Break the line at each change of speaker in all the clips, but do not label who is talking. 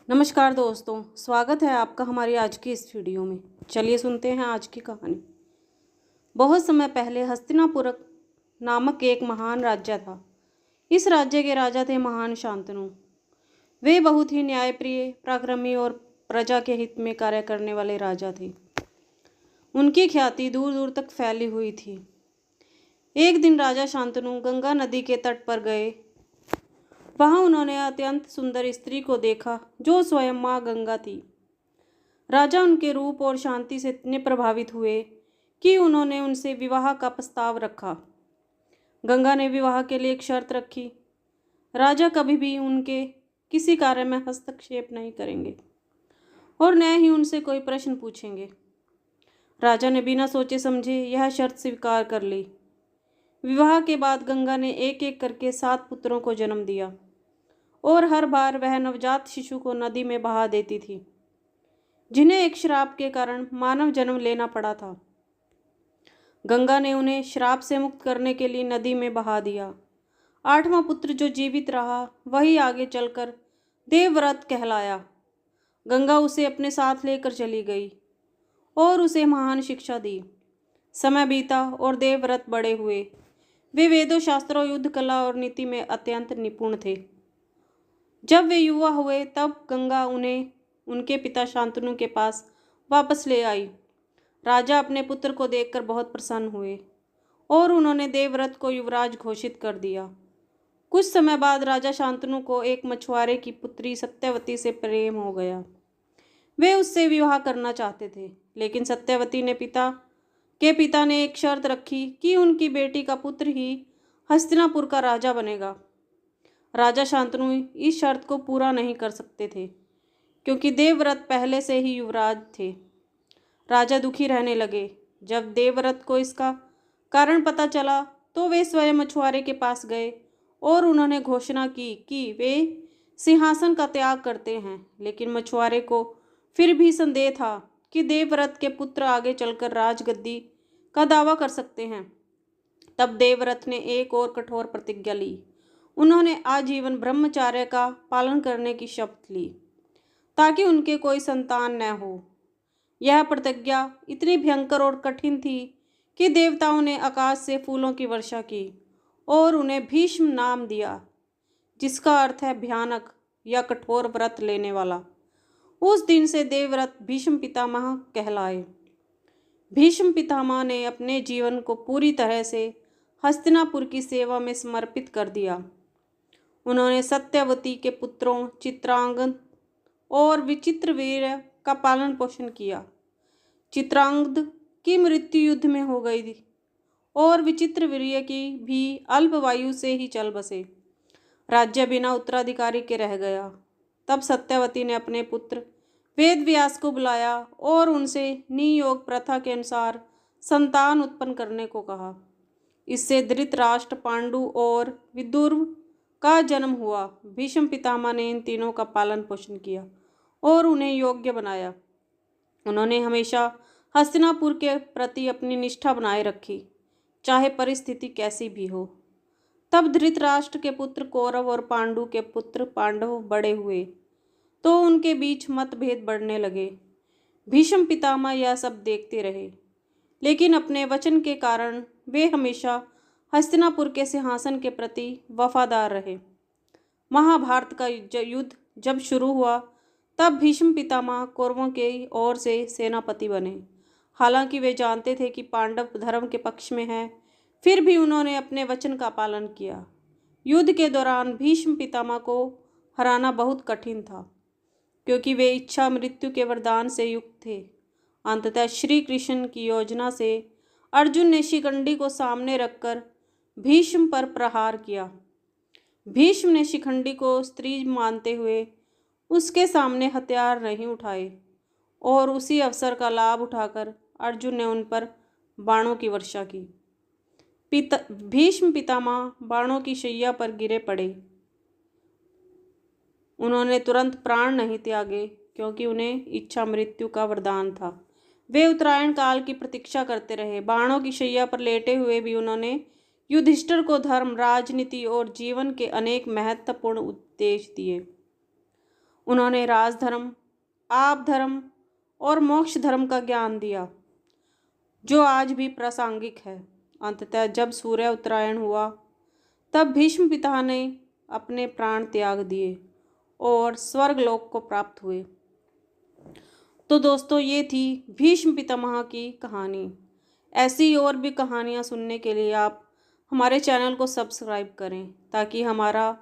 नमस्कार दोस्तों, स्वागत है आपका हमारी आज की इस वीडियो में। चलिए सुनते हैं आज की कहानी। बहुत समय पहले हस्तिनापुर नामक एक महान राज्य था। इस राज्य के राजा थे महान शांतनु। वे बहुत ही न्यायप्रिय, पराक्रमी और प्रजा के हित में कार्य करने वाले राजा थे। उनकी ख्याति दूर दूर तक फैली हुई थी। एक दिन राजा शांतनु गंगा नदी के तट पर गए। वहां उन्होंने अत्यंत सुंदर स्त्री को देखा जो स्वयं माँ गंगा थी। राजा उनके रूप और शांति से इतने प्रभावित हुए कि उन्होंने उनसे विवाह का प्रस्ताव रखा। गंगा ने विवाह के लिए एक शर्त रखी। राजा कभी भी उनके किसी कार्य में हस्तक्षेप नहीं करेंगे और न ही उनसे कोई प्रश्न पूछेंगे। राजा ने बिना सोचे समझे यह शर्त स्वीकार कर ली। विवाह के बाद गंगा ने एक एक करके 7 पुत्रों को जन्म दिया और हर बार वह नवजात शिशु को नदी में बहा देती थी, जिन्हें एक श्राप के कारण मानव जन्म लेना पड़ा था। गंगा ने उन्हें श्राप से मुक्त करने के लिए नदी में बहा दिया। 8वां पुत्र जो जीवित रहा वही आगे चलकर देवव्रत कहलाया। गंगा उसे अपने साथ लेकर चली गई और उसे महान शिक्षा दी। समय बीता और देवव्रत बड़े हुए। वे वेदों, शास्त्रों, युद्ध कला और नीति में अत्यंत निपुण थे। जब वे युवा हुए तब गंगा उन्हें उनके पिता शांतनु के पास वापस ले आई। राजा अपने पुत्र को देखकर बहुत प्रसन्न हुए और उन्होंने देवव्रत को युवराज घोषित कर दिया। कुछ समय बाद राजा शांतनु को एक मछुआरे की पुत्री सत्यवती से प्रेम हो गया। वे उससे विवाह करना चाहते थे, लेकिन सत्यवती ने पिता ने एक शर्त रखी कि उनकी बेटी का पुत्र ही हस्तिनापुर का राजा बनेगा। राजा शांतनु इस शर्त को पूरा नहीं कर सकते थे, क्योंकि देवव्रत पहले से ही युवराज थे। राजा दुखी रहने लगे। जब देवव्रत को इसका कारण पता चला तो वे स्वयं मछुआरे के पास गए और उन्होंने घोषणा की कि वे सिंहासन का त्याग करते हैं। लेकिन मछुआरे को फिर भी संदेह था कि देवव्रत के पुत्र आगे चलकर राजगद्दी का दावा कर सकते हैं। तब देवव्रत ने एक और कठोर प्रतिज्ञा ली। उन्होंने आजीवन ब्रह्मचर्य का पालन करने की शपथ ली ताकि उनके कोई संतान न हो। यह प्रतिज्ञा इतनी भयंकर और कठिन थी कि देवताओं ने आकाश से फूलों की वर्षा की और उन्हें भीष्म नाम दिया, जिसका अर्थ है भयानक या कठोर व्रत लेने वाला। उस दिन से देवव्रत भीष्म पितामह कहलाए। भीष्म पितामह ने अपने जीवन को पूरी तरह से हस्तिनापुर की सेवा में समर्पित कर दिया। उन्होंने सत्यवती के पुत्रों चित्रांगद और विचित्रवीर्य का पालन पोषण किया। चित्रांगद की मृत्यु युद्ध में हो गई थी और विचित्रवीर्य की भी अल्पवायु से ही चल बसे। राज्य बिना उत्तराधिकारी के रह गया। तब सत्यवती ने अपने पुत्र वेदव्यास को बुलाया और उनसे नियोग प्रथा के अनुसार संतान उत्पन्न करने को कहा। इससे धृतराष्ट्र, पांडु और विदुर का जन्म हुआ। भीष्म पितामह ने इन तीनों का पालन पोषण किया और उन्हें योग्य बनाया। उन्होंने हमेशा हस्तिनापुर के प्रति अपनी निष्ठा बनाए रखी, चाहे परिस्थिति कैसी भी हो। तब धृतराष्ट्र के पुत्र कौरव और पांडु के पुत्र पांडव बड़े हुए तो उनके बीच मतभेद बढ़ने लगे। भीष्म पितामह यह सब देखते रहे, लेकिन अपने वचन के कारण वे हमेशा हस्तिनापुर के सिंहासन के प्रति वफादार रहे। महाभारत का युद्ध जब शुरू हुआ तब भीष्म पितामह कौरवों के ओर से सेनापति बने। हालांकि वे जानते थे कि पांडव धर्म के पक्ष में हैं, फिर भी उन्होंने अपने वचन का पालन किया। युद्ध के दौरान भीष्म पितामह को हराना बहुत कठिन था, क्योंकि वे इच्छा मृत्यु के वरदान से युक्त थे। अंततः श्री कृष्ण की योजना से अर्जुन ने शिखंडी को सामने रखकर भीष्म पर प्रहार किया। भीष्म ने शिखंडी को स्त्री मानते हुए उसके सामने हथियार नहीं उठाए और उसी अवसर का लाभ उठाकर अर्जुन ने उन पर बाणों की वर्षा की। भीष्म पितामह बाणों की शैया पर गिरे पड़े। उन्होंने तुरंत प्राण नहीं त्यागे, क्योंकि उन्हें इच्छा मृत्यु का वरदान था। वे उत्तरायण काल की प्रतीक्षा करते रहे। बाणों की शैया पर लेटे हुए भी उन्होंने युधिष्ठिर को धर्म, राजनीति और जीवन के अनेक महत्वपूर्ण उपदेश दिए। उन्होंने राजधर्म, आप धर्म और मोक्ष धर्म का ज्ञान दिया, जो आज भी प्रासंगिक है। अंततः जब सूर्य उत्तरायण हुआ, तब भीष्म पिता ने अपने प्राण त्याग दिए और स्वर्गलोक को प्राप्त हुए। तो दोस्तों, ये थी भीष्म पितामह की कहानी। ऐसी और भी कहानियाँ सुनने के लिए आप हमारे चैनल को सब्सक्राइब करें, ताकि हमारा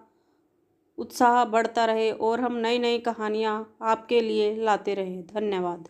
उत्साह बढ़ता रहे और हम नई नई कहानियाँ आपके लिए लाते रहें। धन्यवाद।